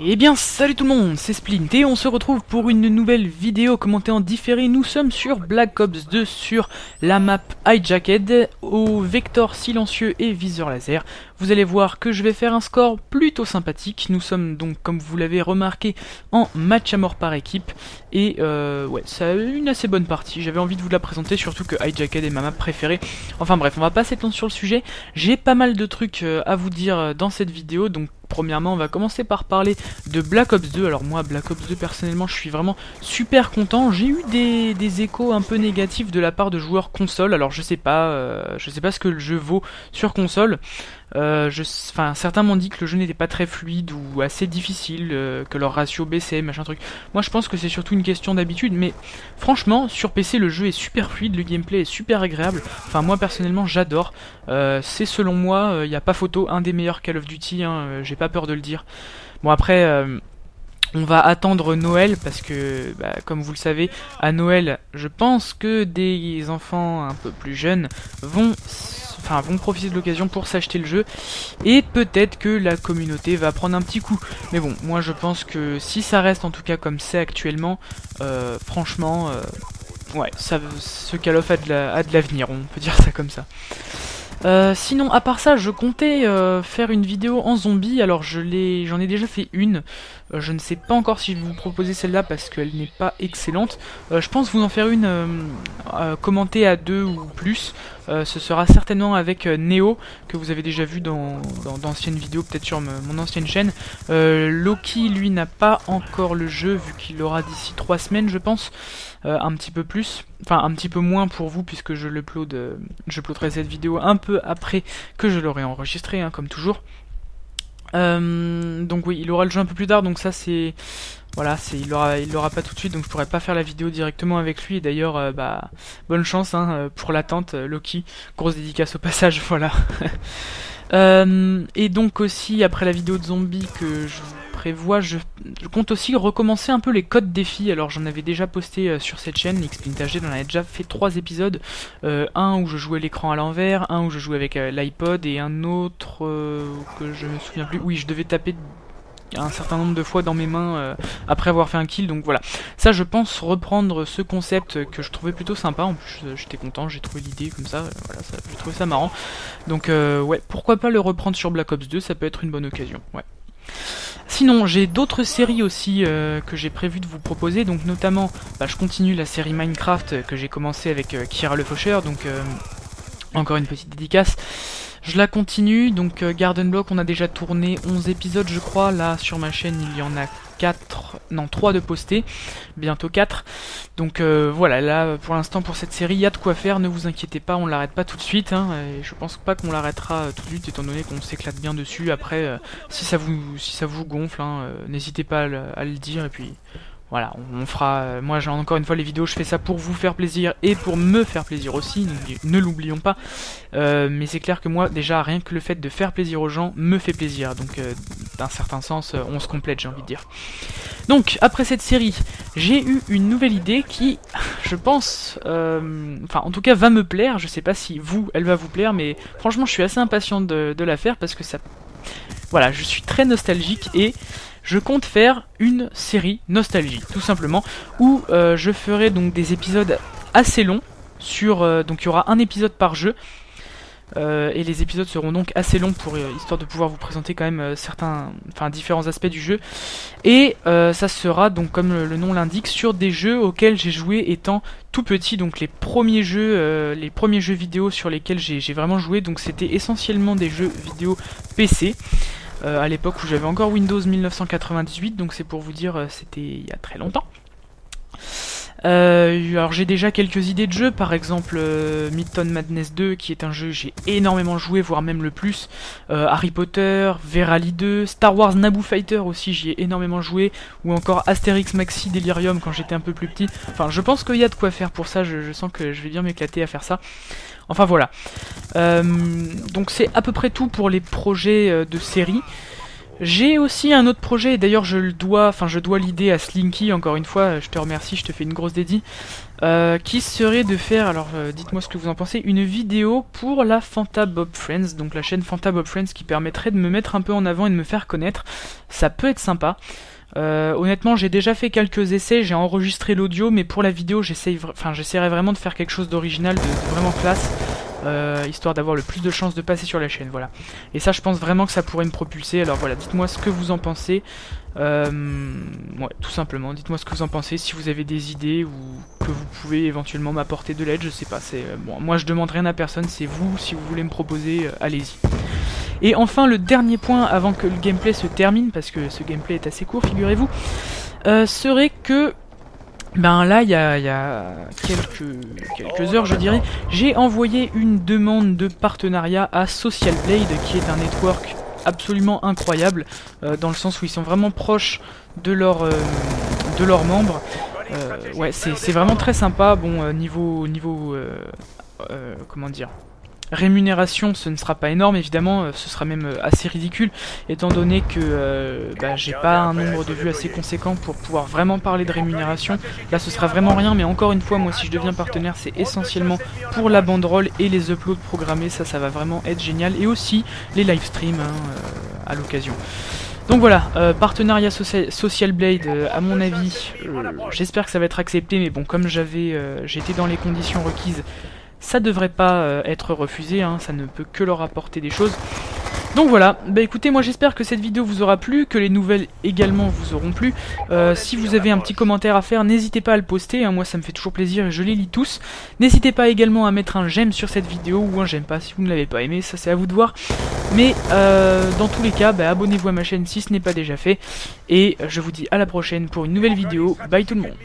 Eh bien salut tout le monde, c'est Splint et on se retrouve pour une nouvelle vidéo commentée en différé. Nous sommes sur Black Ops 2 sur la map Hijacked au vecteur silencieux et viseur laser. Vous allez voir que je vais faire un score plutôt sympathique. Nous sommes donc, comme vous l'avez remarqué, en match à mort par équipe. Et ouais, ça a eu une assez bonne partie. J'avais envie de vous la présenter, surtout que Hijacked est ma map préférée. Enfin bref, on va pas s'étendre sur le sujet. J'ai pas mal de trucs à vous dire dans cette vidéo, donc premièrement, on va commencer par parler de Black Ops 2. Alors moi, Black Ops 2, personnellement, je suis vraiment super content. J'ai eu des échos un peu négatifs de la part de joueurs console. Alors je sais pas ce que le jeu vaut sur console. Certains m'ont dit que le jeu n'était pas très fluide ou assez difficile, que leur ratio baissait, machin truc. Moi je pense que c'est surtout une question d'habitude, mais franchement, sur PC le jeu est super fluide, le gameplay est super agréable. Enfin moi personnellement j'adore. C'est selon moi, il n'y a pas photo, un des meilleurs Call of Duty, hein, j'ai pas peur de le dire. Bon après... on va attendre Noël parce que, comme vous le savez, à Noël, je pense que des enfants un peu plus jeunes vont profiter de l'occasion pour s'acheter le jeu. Et peut-être que la communauté va prendre un petit coup. Mais bon, moi je pense que si ça reste en tout cas comme c'est actuellement, franchement, ouais, ce Call of a de l'avenir, on peut dire ça comme ça. Sinon, à part ça, je comptais faire une vidéo en zombie. Alors j'en ai déjà fait une. Je ne sais pas encore si je vais vous proposer celle-là parce qu'elle n'est pas excellente. Je pense vous en faire une commentée à 2 ou plus. Ce sera certainement avec Neo, que vous avez déjà vu dans d'anciennes vidéos, peut-être sur mon ancienne chaîne. Loki, lui, n'a pas encore le jeu, vu qu'il l'aura d'ici 3 semaines, je pense. Un petit peu plus, enfin un petit peu moins pour vous, puisque je uploaderai cette vidéo un peu après que je l'aurai enregistré, hein, comme toujours. Donc oui, il aura le jeu un peu plus tard, donc ça c'est... Voilà, il l'aura pas tout de suite, donc je pourrais pas faire la vidéo directement avec lui. Et d'ailleurs, bonne chance hein, pour l'attente, Loki. Grosse dédicace au passage, voilà. Et donc aussi, après la vidéo de zombies que je vous prévois, je compte aussi recommencer un peu les codes défis. Alors j'en avais déjà posté sur cette chaîne, XSplintHD, j'en avais déjà fait 3 épisodes. Un où je jouais l'écran à l'envers, un où je jouais avec l'iPod, et un autre que je me souviens plus. Oui, je devais taper un certain nombre de fois dans mes mains après avoir fait un kill, donc voilà. Ça je pense reprendre ce concept que je trouvais plutôt sympa, en plus j'étais content, j'ai trouvé l'idée comme ça, voilà, j'ai trouvé ça marrant. Donc ouais, pourquoi pas le reprendre sur Black Ops 2, ça peut être une bonne occasion, ouais. Sinon, j'ai d'autres séries aussi que j'ai prévu de vous proposer, donc notamment, je continue la série Minecraft que j'ai commencé avec Kira le Faucheur, donc encore une petite dédicace. Je la continue, donc Garden Block, on a déjà tourné 11 épisodes je crois, là sur ma chaîne il y en a 3 de postés, bientôt 4. Donc voilà, là pour l'instant pour cette série il y a de quoi faire, ne vous inquiétez pas, on l'arrête pas tout de suite, hein, et je pense pas qu'on l'arrêtera tout de suite étant donné qu'on s'éclate bien dessus. Après si ça vous gonfle, hein, n'hésitez pas à le dire, et puis... Voilà, on fera, moi encore une fois les vidéos, je fais ça pour vous faire plaisir et pour me faire plaisir aussi, ne l'oublions pas. Mais c'est clair que moi déjà rien que le fait de faire plaisir aux gens me fait plaisir, donc d'un certain sens on se complète, j'ai envie de dire. Donc après cette série, j'ai eu une nouvelle idée qui, je pense, en tout cas va me plaire. Je sais pas si elle va vous plaire, mais franchement je suis assez impatient de la faire parce que ça... Voilà, je suis très nostalgique et... je compte faire une série nostalgie, tout simplement, où je ferai donc des épisodes assez longs, donc il y aura un épisode par jeu, et les épisodes seront donc assez longs pour histoire de pouvoir vous présenter quand même différents aspects du jeu, et ça sera donc comme le nom l'indique sur des jeux auxquels j'ai joué étant tout petit, donc les premiers jeux vidéo sur lesquels j'ai vraiment joué, donc c'était essentiellement des jeux vidéo PC. À l'époque où j'avais encore Windows 1998, donc c'est pour vous dire, c'était il y a très longtemps. Alors j'ai déjà quelques idées de jeux, par exemple Midtown Madness 2 qui est un jeu que j'ai énormément joué, voire même le plus, Harry Potter, Verali 2, Star Wars Naboo Fighter aussi j'y ai énormément joué, ou encore Astérix Maxi Delirium quand j'étais un peu plus petit. Enfin je pense qu'il y a de quoi faire pour ça, je sens que je vais bien m'éclater à faire ça. Enfin voilà. Donc c'est à peu près tout pour les projets de série. J'ai aussi un autre projet, et d'ailleurs je dois l'idée à Slinky, encore une fois, je te remercie, je te fais une grosse dédie, qui serait de faire, alors dites-moi ce que vous en pensez, une vidéo pour la Fanta Bob Friends, donc la chaîne Fanta Bob Friends qui permettrait de me mettre un peu en avant et de me faire connaître. Ça peut être sympa. Honnêtement j'ai déjà fait quelques essais, j'ai enregistré l'audio, mais pour la vidéo j'essaierai vraiment de faire quelque chose d'original, de vraiment classe. Histoire d'avoir le plus de chances de passer sur la chaîne, voilà. Et ça je pense vraiment que ça pourrait me propulser, alors voilà, dites-moi ce que vous en pensez. Ouais, tout simplement, dites-moi ce que vous en pensez, si vous avez des idées ou que vous pouvez éventuellement m'apporter de l'aide, je sais pas, c'est bon, moi je demande rien à personne, c'est vous, si vous voulez me proposer, allez-y. Et enfin le dernier point avant que le gameplay se termine, parce que ce gameplay est assez court, figurez-vous, serait que ben là, il y a quelques heures, je dirais, j'ai envoyé une demande de partenariat à Social Blade, qui est un network absolument incroyable, dans le sens où ils sont vraiment proches de leurs membres. Ouais, c'est vraiment très sympa. Bon, comment dire, rémunération, ce ne sera pas énorme, évidemment, ce sera même assez ridicule, étant donné que j'ai pas un nombre de vues assez conséquent pour pouvoir vraiment parler de rémunération. Là, ce sera vraiment rien, mais encore une fois, moi, si je deviens partenaire, c'est essentiellement pour la banderole et les uploads programmés, ça va vraiment être génial, et aussi les live streams à l'occasion. Donc voilà, partenariat Social Blade, à mon avis, j'espère que ça va être accepté, mais bon, comme j'étais dans les conditions requises, ça devrait pas être refusé, hein, ça ne peut que leur apporter des choses. Donc voilà, bah écoutez, moi j'espère que cette vidéo vous aura plu, que les nouvelles également vous auront plu. Si vous avez un petit commentaire à faire, n'hésitez pas à le poster, hein, moi ça me fait toujours plaisir et je les lis tous. N'hésitez pas également à mettre un j'aime sur cette vidéo, ou un j'aime pas si vous ne l'avez pas aimé, ça c'est à vous de voir. Mais dans tous les cas, bah, abonnez-vous à ma chaîne si ce n'est pas déjà fait. Et je vous dis à la prochaine pour une nouvelle vidéo, bye tout le monde.